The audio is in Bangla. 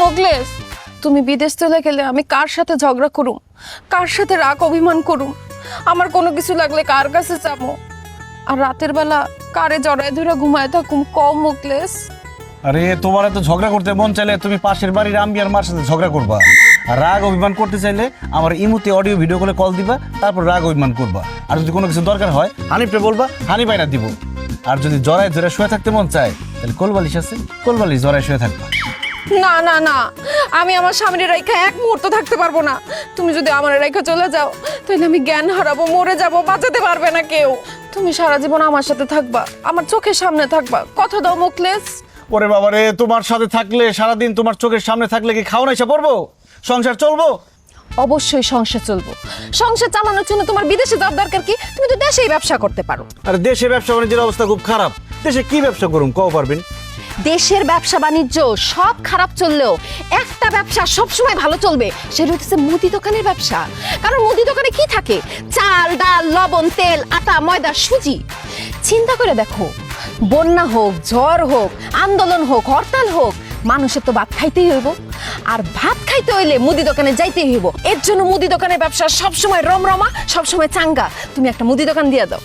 মোগলেস, তুমি বিদেশ চলে গেলে আমি কার সাথে ঝগড়া করুম, কার সাথে রাগ অভিমান করুম, আমার কোনো কিছু লাগলে কার কাছে যাবো, আর রাতের বেলা কারে জড়ায় ধরে ঘুমায় থাকুম কম মোগলেস। আরে তোমার এত ঝগড়া করতে মন চাইলে তুমি পাশের বাড়ির আম্বি আর মার সাথে ঝগড়া করবা, আর রাগ অভিমান করতে চাইলে আমার ইমুতে অডিও ভিডিও করে কল দিবা, তারপর রাগ অভিমান করবা। আর যদি কোনো কিছু দরকার হয় হানিফে বলবা, হানি বাইনা দিব। আর যদি জড়ায় ধরে শুয়ে থাকতে মন চায় তাহলে কোলবালিশ আছে, কোলবালিশ জড়ায় শুয়ে থাকবা। না না না, আমি আমার স্বামীর রেখা এক মুহূর্ত থাকতে পারবো না। তুমি যদি আমার রেখা চলে যাও তাহলে আমি জ্ঞান হারাবো, মরে যাবো, বাঁচাতে পারবে না কেউ। তুমি সারা জীবন আমার সাথে থাকবা, আমার চোখের সামনে থাকবা, কথা দাও মোগলেস। ওরে বাবা রে, তোমার সাথে থাকলে সারাদিন তোমার চোখের সামনে থাকলে কি খাওয়া এসে পড়বো? সংসার চলবো? অবশ্যই সংসার চলবো। সংসার চালানোর জন্য তোমার বিদেশে যাওয়ার দরকার কি? তুমি তো দেশেই ব্যবসা করতে পারো। আর দেশে ব্যবসা বাণিজ্যের অবস্থা খুব খারাপ, দেশে কি ব্যবসা করুম কও পারবেন? দেশের ব্যবসা বাণিজ্য সব খারাপ চললেও একটা ব্যবসা সবসময় ভালো চলবে, সেটা হচ্ছে মুদি দোকানের ব্যবসা। কারণ মুদি দোকানে কি থাকে? চাল, ডাল, লবণ, তেল, আটা, ময়দা, সুজি। চিন্তা করে দেখো, বন্যা হোক, ঝড় হোক, আন্দোলন হোক, হরতাল হোক, মানুষের তো ভাত খাইতেই হইব। আর ভাত খাইতে হইলে মুদি দোকানে যাইতেই হইব। এর জন্য মুদি দোকানের ব্যবসা সবসময় রমরমা, সবসময় চাঙ্গা। তুমি একটা মুদি দোকান দিয়ে দাও।